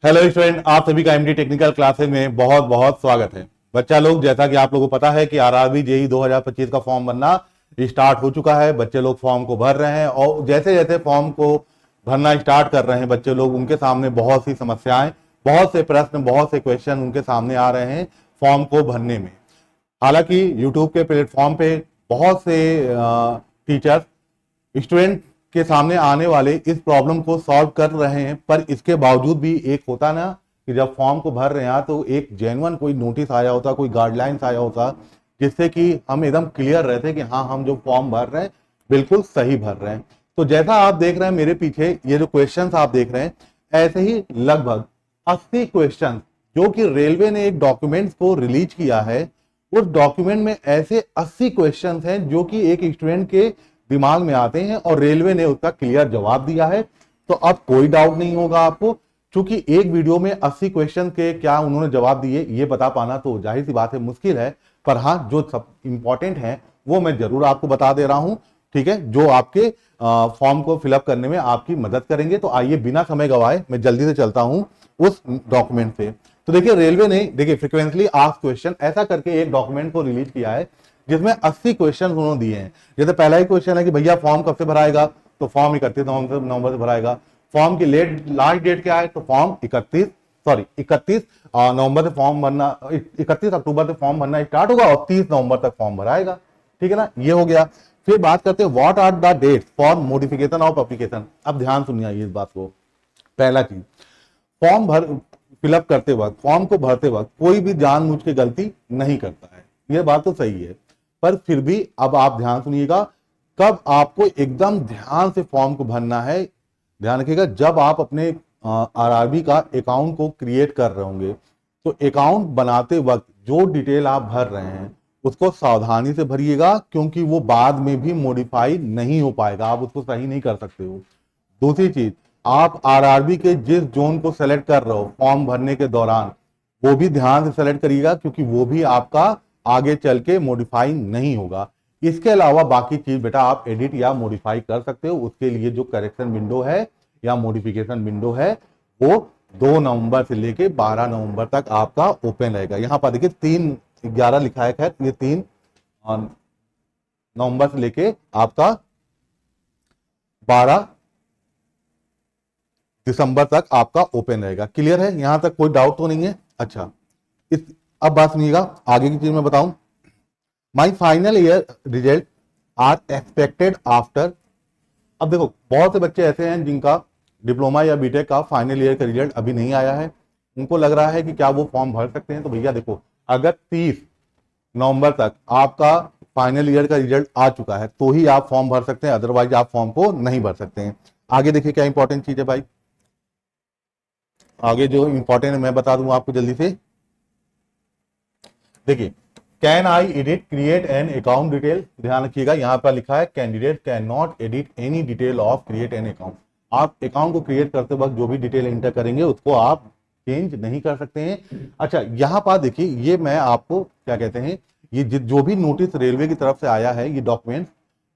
Hello student, आप सभी का एमडी टेक्निकल क्लासेज में बहुत बहुत स्वागत है। बच्चा लोग, जैसा कि आप लोगों को पता है कि आरआरबी जेई 2025 का फॉर्म बनना स्टार्ट हो चुका है। बच्चे लोग फॉर्म को भर रहे हैं और जैसे जैसे फॉर्म को भरना स्टार्ट कर रहे हैं बच्चे लोग, उनके सामने बहुत सी समस्याएं, बहुत से प्रश्न, बहुत से क्वेश्चन उनके सामने आ रहे हैं फॉर्म को भरने में। हालांकि यूट्यूब के प्लेटफॉर्म पे बहुत से टीचर्स स्टूडेंट के सामने आने वाले इस प्रॉब्लम को सॉल्व कर रहे हैं, पर इसके बावजूद भी एक होता ना कि जब फॉर्म को भर रहे हैं तो एक जेन्युइन कोई नोटिस आया होता, कोई गाइडलाइंस आया होता, जिससे कि हम एकदम क्लियर रहते कि हाँ, हम जो फॉर्म भर रहे हैं बिल्कुल सही भर रहे हैं। तो जैसा आप देख रहे हैं मेरे पीछे ये जो क्वेश्चंस आप देख रहे हैं, ऐसे ही लगभग 80 क्वेश्चन जो कि रेलवे ने एक डॉक्यूमेंट को रिलीज किया है, उस डॉक्यूमेंट में ऐसे 80 क्वेश्चंस हैं जो कि एक स्टूडेंट के दिमाग में आते हैं और रेलवे ने उसका क्लियर जवाब दिया है। तो अब कोई डाउट नहीं होगा आपको, क्योंकि एक वीडियो में 80 क्वेश्चन के क्या उन्होंने जवाब दिए ये बता पाना तो जाहिर सी बात है मुश्किल है, पर हाँ, जो सब इंपॉर्टेंट है वो मैं जरूर आपको बता दे रहा हूं, ठीक है, जो आपके फॉर्म को फिलअप करने में आपकी मदद करेंगे। तो आइए बिना समय गवाए मैं जल्दी से चलता हूं उस डॉक्यूमेंट पे। तो देखिए, रेलवे ने देखिए फ्रिक्वेंटली आस्क्ड क्वेश्चन ऐसा करके एक डॉक्यूमेंट को रिलीज किया है जिसमें 80 क्वेश्चन उन्होंने दिए हैं। जैसे पहला ही क्वेश्चन है कि भैया फॉर्म कब से भराएगा, तो फॉर्म 31 नवंबर से भराएगा। फॉर्म की लास्ट डेट क्या है, तो फॉर्म 31 नवंबर से फॉर्म भरना, 31 अक्टूबर से फॉर्म भरना स्टार्ट होगा और 30 नवंबर तक फॉर्म भराएगा। ठीक है ना, ये हो गया। फिर बात करते हैं what are the dates for modification of application. अब ध्यान सुनिए इस बात को। पहला चीज, फॉर्म फिलअप करते वक्त, फॉर्म को भरते वक्त कोई भी जानबूझ के गलती नहीं करता है, यह बात तो सही है, पर फिर भी अब आप ध्यान सुनिएगा, कब आपको एकदम ध्यान से फॉर्म को भरना है। ध्यान रखिएगा, जब आप अपने आरआरबी का अकाउंट को क्रिएट कर रहे होंगे तो अकाउंट बनाते वक्त जो डिटेल आप भर रहे हैं उसको सावधानी से भरिएगा, क्योंकि वो बाद में भी मॉडिफाई नहीं हो पाएगा, आप उसको सही नहीं कर सकते हो। दूसरी चीज, आप आरआरबी के जिस जोन को सेलेक्ट कर रहे हो फॉर्म भरने के दौरान, वो भी ध्यान से सेलेक्ट करिएगा, क्योंकि वो भी आपका आगे चल के मॉडिफाई नहीं होगा। इसके अलावा बाकी चीज बेटा आप एडिट या मॉडिफाई कर सकते हो। उसके लिए जो करेक्शन विंडो है या मॉडिफिकेशन विंडो है वो 2 नवंबर से लेके 12 नवंबर तक आपका ओपन रहेगा। यहां पर देखिए 3/11 लिखा है, खैर ये 3 नवंबर से लेके आपका 12 दिसंबर तक आपका ओपन रहेगा। क्लियर है, यहां तक कोई डाउट तो नहीं है। अच्छा, अब बात सुनिएगा, आगे की चीज मैं बताऊं। My final year result are expected after. अब देखो, बहुत से बच्चे ऐसे हैं जिनका डिप्लोमा या बीटेक का फाइनल ईयर का रिजल्ट अभी नहीं आया है, उनको लग रहा है कि क्या वो फॉर्म भर सकते हैं। तो भैया देखो, अगर 30 नवंबर तक आपका फाइनल ईयर का रिजल्ट आ चुका है तो ही आप फॉर्म भर सकते हैं, अदरवाइज आप फॉर्म को नहीं भर सकते हैं। आगे देखिए क्या इंपॉर्टेंट चीज है भाई, आगे जो इंपॉर्टेंट है मैं बता दूं आपको जल्दी से। देखिए, can I edit create an account detail. ध्यान रखिएगा, यहां पर लिखा है candidate can not edit any detail of create an account. आप अकाउंट को क्रिएट करते वक्त जो भी डिटेल एंटर करेंगे उसको आप चेंज नहीं कर सकते हैं। अच्छा, यहां पर देखिए, ये मैं आपको क्या कहते हैं, ये जो भी नोटिस रेलवे की तरफ से आया है, ये डॉक्यूमेंट,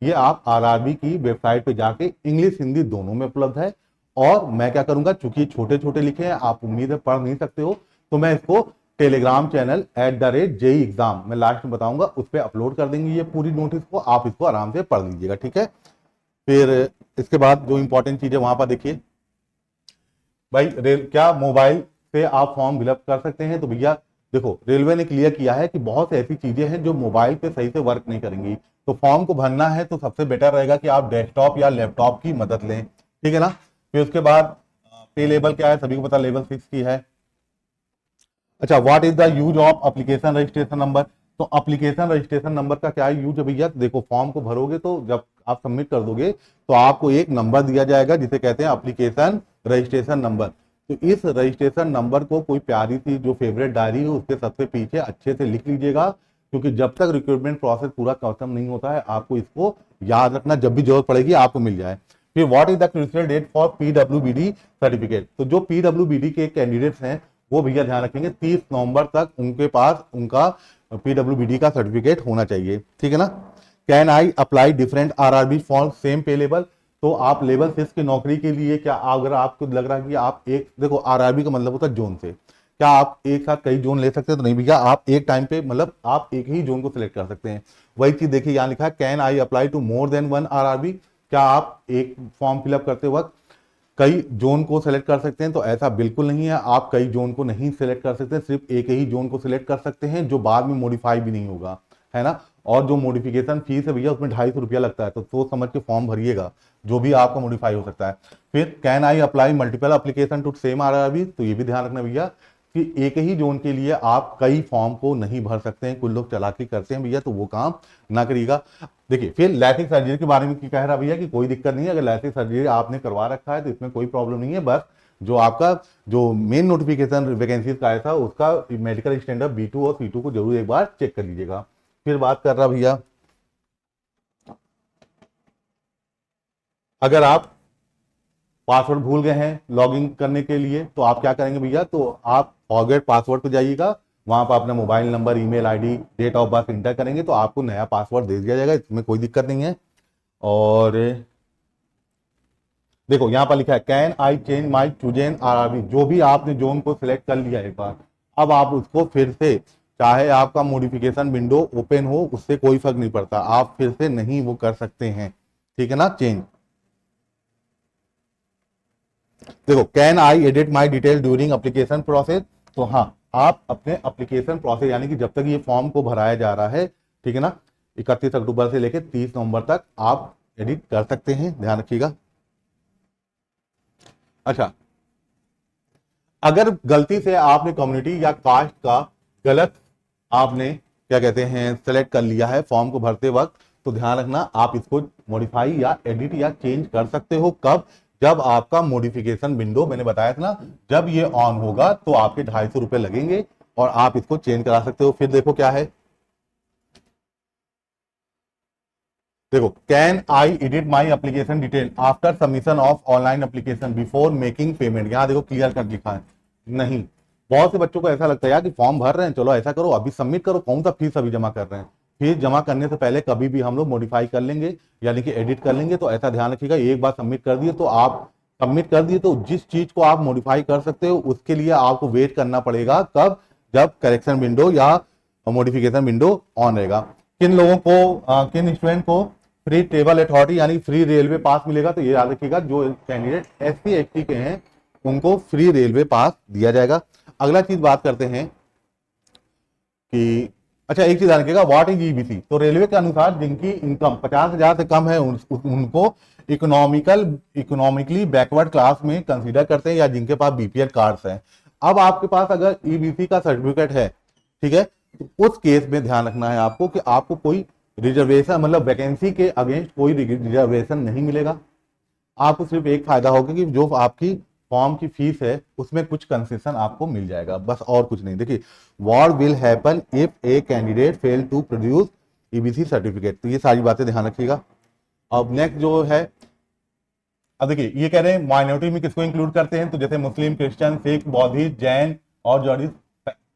ये आप आरआरबी की वेबसाइट पे जाके इंग्लिश हिंदी दोनों में उपलब्ध है। और मैं क्या करूंगा, चूंकि छोटे छोटे लिखे हैं, आप उम्मीद है पढ़ नहीं सकते हो, तो मैं इसको टेलीग्राम चैनल @JEE एग्जाम मैं लास्ट में बताऊंगा, उस पर अपलोड कर देंगे ये पूरी नोटिस को, आप इसको आराम से पढ़ लीजिएगा। ठीक है, फिर इसके बाद जो इंपॉर्टेंट चीज है वहां पर देखिए भाई, क्या मोबाइल से आप फॉर्म फिलअप कर सकते हैं। तो भैया देखो, रेलवे ने क्लियर किया है कि बहुत ऐसी चीजें हैं जो मोबाइल पे सही से वर्क नहीं करेंगी, तो फॉर्म को भरना है तो सबसे बेटर रहेगा कि आप डेस्कटॉप या लैपटॉप की मदद लें। ठीक है ना। फिर उसके बाद पे लेवल क्या है, सभी को पता, लेवल 6 की है। अच्छा, what is the use of application registration number. तो एप्लीकेशन रजिस्ट्रेशन नंबर का क्या यूज है भैया, देखो फॉर्म को भरोगे तो जब आप सबमिट कर दोगे तो आपको एक नंबर दिया जाएगा जिसे कहते हैं एप्लीकेशन रजिस्ट्रेशन नंबर। तो इस रजिस्ट्रेशन नंबर को कोई प्यारी सी जो फेवरेट डायरी हो उसके सबसे पीछे अच्छे से लिख लीजिएगा, क्योंकि जब तक रिक्रूटमेंट प्रोसेस पूरा खत्म नहीं होता है आपको इसको याद रखना, जब भी जरूरत पड़ेगी आपको मिल जाए। फिर what is the crucial date for PWBD certificate. तो जो पीडब्ल्यूबीडी के कैंडिडेट्स हैं वो भैया ध्यान रखेंगे 30 नवंबर तक उनके पास उनका पीडब्ल्यूबीडी का सर्टिफिकेट होना चाहिए। ठीक है ना। Can I apply different RRB for same पे लेवल। तो आप लेवल 6 की नौकरी के लिए क्या, अगर आपको लग रहा है कि आप एक, देखो आरआरबी का मतलब होता है जोन से, क्या आप एक साथ कई जोन ले सकते हैं? तो नहीं भैया, आप एक टाइम पे मतलब आप एक ही जोन को सिलेक्ट कर सकते हैं। वही चीज देखिए यहाँ लिखा है, can I apply to more than one RRB, क्या आप एक फॉर्म फिलअप करते वक्त कई जोन को सिलेक्ट कर सकते हैं? तो ऐसा बिल्कुल नहीं है, आप कई जोन को नहीं सिलेक्ट कर सकते, सिर्फ एक ही जोन को सिलेक्ट कर सकते हैं जो बाद में मॉडिफाई भी नहीं होगा, है ना। और जो मॉडिफिकेशन फीस है भैया उसमें 250 रुपया लगता है, तो सोच समझ के फॉर्म भरिएगा, जो भी आपका मॉडिफाई हो सकता है। फिर can I apply multiple application to same RRB, तो ये भी ध्यान रखना भैया कि एक ही जोन के लिए आप कई फॉर्म को नहीं भर सकते हैं, कुछ लोग चालाकी करते हैं भैया, तो वो काम ना करिएगा। देखिए फिर लैसिक सर्जरी के बारे में क्या कह रहा भैया कि कोई दिक्कत नहीं है, अगर लैसिक सर्जरी आपने करवा रखा है तो इसमें कोई प्रॉब्लम नहीं है, बस जो आपका जो मेन नोटिफिकेशन वैकेंसीज का आया था उसका मेडिकल स्टैंडर्ड B2 और C2 को जरूर एक बार चेक कर लीजिएगा। फिर बात कर रहा भैया, अगर आप पासवर्ड भूल गए हैं लॉगिन करने के लिए तो आप क्या करेंगे भैया, तो आप फॉरगेट पासवर्ड पे जाइएगा, वहां पर अपना mobile number, email ID, date of birth enter करेंगे तो आपको नया पासवर्ड दे दिया जाएगा, इसमें कोई दिक्कत नहीं है। और देखो यहाँ पर लिखा है can I change my chosen RRB, जो भी आपने जोन को सिलेक्ट कर लिया एक बार, अब आप उसको फिर से, चाहे आपका मॉडिफिकेशन विंडो ओपन हो उससे कोई फर्क नहीं पड़ता, आप फिर से नहीं वो कर सकते हैं, ठीक है ना, चेंज। देखो can I edit my detail during application process, तो हाँ आप अपने एप्लीकेशन प्रोसेस यानी कि जब तक ये फॉर्म को भराया जा रहा है, ठीक है ना, 31 अक्टूबर से लेकर 30 नवंबर तक आप एडिट कर सकते हैं, ध्यान रखिएगा। अच्छा, अगर गलती से आपने कम्युनिटी या कास्ट का गलत आपने क्या कहते हैं सेलेक्ट कर लिया है फॉर्म को भरते वक्त, तो ध्यान रखना आप इसको मॉडिफाई या एडिट या चेंज कर सकते हो, कब, जब आपका मॉडिफिकेशन विंडो, मैंने बताया था ना, जब ये ऑन होगा तो आपके 250 रुपए लगेंगे और आप इसको चेंज करा सकते हो। फिर देखो क्या है, देखो can I edit my application detail after submission of online application before making payment, यहाँ देखो क्लियर कट लिखा है, नहीं। बहुत से बच्चों को ऐसा लगता है यार कि फॉर्म भर रहे हैं, चलो ऐसा करो अभी सबमिट करो, कौन सा फीस अभी जमा कर रहे हैं, फीस जमा करने से पहले कभी भी हम लोग मॉडिफाई कर लेंगे यानी कि एडिट कर लेंगे, तो ऐसा ध्यान रखिएगा, एक बार सबमिट कर दिए तो आप सबमिट कर दिए तो जिस चीज को आप मॉडिफाई कर सकते हो उसके लिए आपको वेट करना पड़ेगा, कब, जब करेक्शन विंडो या मॉडिफिकेशन विंडो ऑन रहेगा। किन लोगों को किन स्टूडेंट को फ्री ट्रेवल अथॉरिटी यानी फ्री रेलवे पास मिलेगा, तो ये याद रखिएगा जो कैंडिडेट SC/ST के हैं उनको फ्री रेलवे पास दिया जाएगा। अगला चीज बात करते हैं कि, अच्छा एक चीज ध्यान रखिएगा, व्हाट इज EBC, तो रेलवे के अनुसार जिनकी इनकम 50,000 से कम है उनको इकोनॉमिकली बैकवर्ड क्लास में कंसीडर करते हैं, या जिनके पास BPL कार्ड्स हैं। अब आपके पास अगर EBC का सर्टिफिकेट है, ठीक है, तो उस केस में ध्यान रखना है आपको कि आपको कोई रिजर्वेशन मतलब वैकेंसी के अगेंस्ट कोई रिजर्वेशन नहीं मिलेगा, आपको सिर्फ एक फायदा होगा कि जो आपकी फॉर्म की फीस है उसमें कुछ कंसेशन आपको मिल जाएगा, बस और कुछ नहीं। देखिए what will happen if a candidate fail to produce EBC certificate, तो ये सारी बातें ध्यान रखिएगा। अब नेक्स्ट जो है, अब देखिए ये कह रहे हैं माइनॉरिटी में किसको इंक्लूड करते हैं, तो जैसे मुस्लिम, क्रिश्चियन, सिख, बौद्धिस्ट, जैन और जॉर्जिस,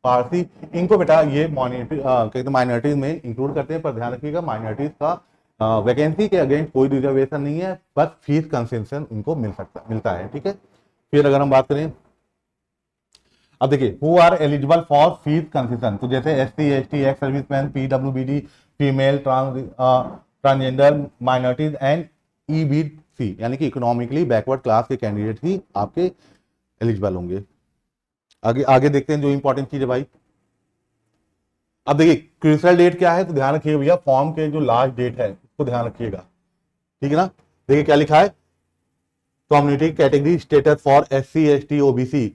पारसी, इनको बेटा ये माइनॉरिटीज में इंक्लूड करते हैं, पर ध्यान रखिएगा माइनॉरिटीज का वैकेंसी के अगेंस्ट कोई रिजर्वेशन नहीं है, बस फीस कंसेशन उनको मिलता है, ठीक है। फिर अगर हम बात करें, अब देखिए who are eligible for fees concession, तो जैसे SC/ST, ex serviceman, PWBD, female, transgender minorities and EBC यानी कि इकोनॉमिकली बैकवर्ड क्लास के कैंडिडेट ही आपके एलिजिबल होंगे। आगे आगे देखते हैं जो इंपॉर्टेंट चीज है भाई। अब देखिए क्रूशियल डेट क्या है, तो ध्यान रखिएगा भैया फॉर्म के जो लास्ट डेट है उसको ध्यान रखिएगा, ठीक है ना। देखिए क्या लिखा है, community category status for SC/ST OBC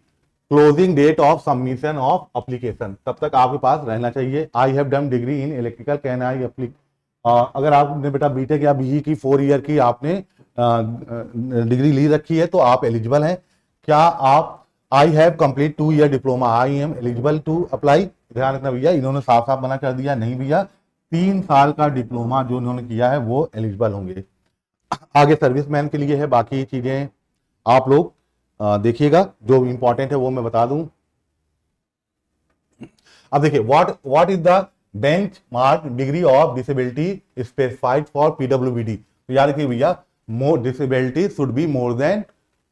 closing date of submission of application, तब तक आपके पास रहना चाहिए। I have done degree in electrical, can I अगर आपने बेटा बीटेक या BE की 4 ईयर की आपने डिग्री ली रखी है तो आप एलिजिबल हैं। क्या आप I have complete 2 year diploma, I am eligible to apply, ध्यान रखना भैया इन्होंने साफ साफ मना कर दिया, नहीं भैया 3 साल का डिप्लोमा जो उन्होंने किया है वो एलिजिबल होंगे। आगे सर्विसमैन के लिए है, बाकी चीजें आप लोग देखिएगा, जो इंपॉर्टेंट है वो मैं बता दूं। अब देखिए what is the bench mark degree of disability specified for PWBD, तो याद रखिए भैया मोर डिसेबिलिटी शुड बी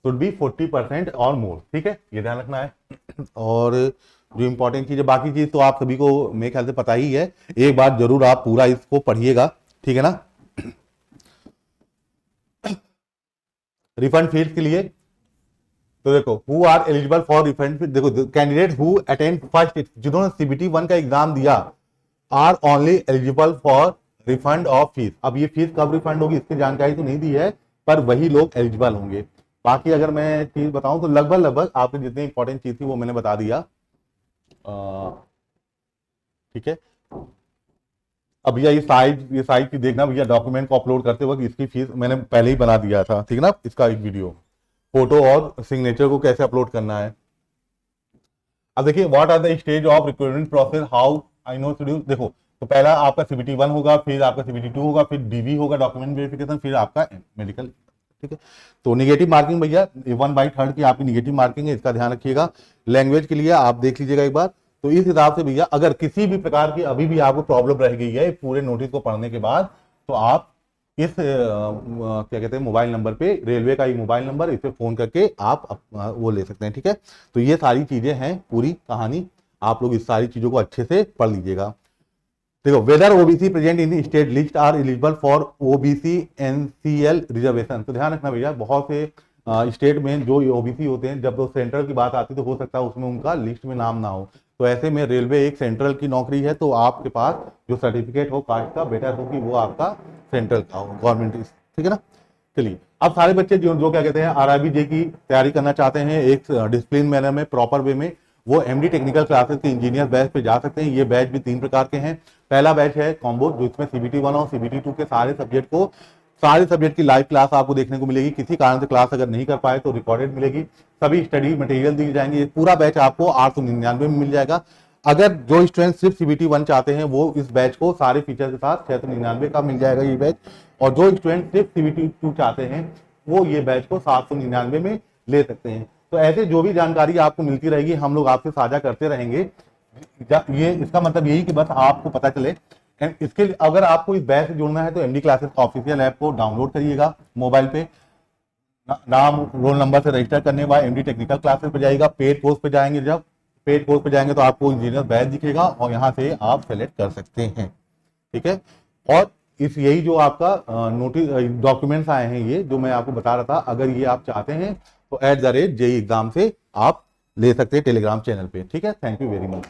40% और मोर, ठीक है, ये ध्यान रखना है। और जो इंपॉर्टेंट चीज है, बाकी चीज तो आप सभी को मेरे ख्याल से पता ही है, एक बार जरूर आप पूरा इसको पढ़िएगा, ठीक है ना। रिफंड फीस के लिए तो देखो, who are eligible for refund fees, देखो कैंडिडेट हु अटेंड फर्स्ट, जिन्होंने सीबीटी 1 का एग्जाम दिया, are only eligible for refund of fees. अब ये फीस कब रिफंड होगी इसकी जानकारी तो नहीं दी है, पर वही लोग एलिजिबल होंगे। बाकी अगर मैं चीज बताऊं तो लगभग आपने जितनी इंपॉर्टेंट चीज थी वो मैंने बता दिया, ठीक है। अब भैया ये साइज की देखना भैया, डॉक्यूमेंट को अपलोड करते वक्त इसकी फीस मैंने पहले ही बना दिया था, ठीक है ना, इसका एक वीडियो, फोटो और सिग्नेचर को कैसे अपलोड करना है। अब देखिए, what are the stage of recruitment process, how I know schedule. देखो, तो पहला आपका सीबीटी 1 होगा, फिर आपका सीबीटी 2 होगा, फिर डीवी होगा, डॉक्यूमेंट वेरिफिकेशन, फिर आपका मेडिकल, ठीक है। तो निगेटिव मार्किंग भैया 1/3 की आपकी निगेटिव मार्किंग है, इसका ध्यान रखिएगा। लैंग्वेज के लिए आप देख लीजिएगा एक बार, तो इस हिसाब से भैया अगर किसी भी प्रकार की अभी भी आपको प्रॉब्लम रह गई है पूरे नोटिस को पढ़ने के बाद, तो आप इस क्या कहते हैं मोबाइल नंबर पे, रेलवे का ही मोबाइल नंबर, इस पे फोन करके आप वो ले सकते हैं, ठीक है। तो ये सारी चीजें हैं, पूरी कहानी, आप लोग इस सारी चीजों को अच्छे से पढ़ लीजिएगा। देखो, whether OBC present in state list are eligible for OBC NCL reservation. तो ध्यान रखना भैया, बहुत से स्टेट में जो ओबीसी होते हैं, जब वो सेंट्रल की बात आती है तो हो सकता है उसमें उनका लिस्ट में नाम ना हो, तो ऐसे में रेलवे एक सेंट्रल की नौकरी है, तो आपके पास जो सर्टिफिकेट हो कास्ट का, बेटर हो कि वो आपका सेंट्रल का हो, गवर्नमेंट, ठीक है ना। चलिए, अब सारे बच्चे जो क्या कहते हैं आरआरबी की तैयारी करना चाहते हैं एक डिसिप्लिन मैनर में, प्रॉपर वे में, वो एमडी टेक्निकल क्लासेस के इंजीनियर बैच पे जा सकते हैं। ये बैच भी 3 प्रकार के हैं। पहला बैच है कॉम्बो, जो इसमें सीबीटी 1 और सीबीटी 2 के सारे सब्जेक्ट की लाइव क्लास आपको देखने को मिलेगी। किसी कारण से क्लास अगर नहीं कर पाए तो रिकॉर्डेड मिलेगी, सभी स्टडी मटेरियल दी जाएंगे। ये पूरा बैच आपको 899 में मिल जाएगा। अगर जो स्टूडेंट सिर्फ सीबीटी 1 चाहते हैं वो इस बैच को सारे फीचर के साथ 699 का मिल जाएगा ये बैच, और जो स्टूडेंट सिर्फ सीबीटी 2 चाहते हैं वो ये बैच को 799 में ले सकते हैं। तो ऐसे जो भी जानकारी आपको मिलती रहेगी हम लोग आपसे साझा करते रहेंगे। ये इसका मतलब यही कि बस आपको पता चले। इसके लिए अगर आपको इस बैच से जुड़ना है तो एमडी क्लासेस का ऑफिशियल ऐप को डाउनलोड करिएगा मोबाइल पे, नाम रोल नंबर से रजिस्टर करने के बाद एमडी टेक्निकल क्लासेस पे जाइएगा। पेड कोर्स पे जाएंगे, जब पेड कोर्स पे जाएंगे तो आपको इंजीनियर बैच दिखेगा और यहाँ से आप सेलेक्ट कर सकते हैं, ठीक है। और इस यही जो आपका नोटिस डॉक्यूमेंट्स आए हैं, ये जो मैं आपको बता रहा था, अगर ये आप चाहते हैं तो @JEE एग्जाम से आप ले सकते हैं टेलीग्राम चैनल पे, ठीक है। Thank you very much.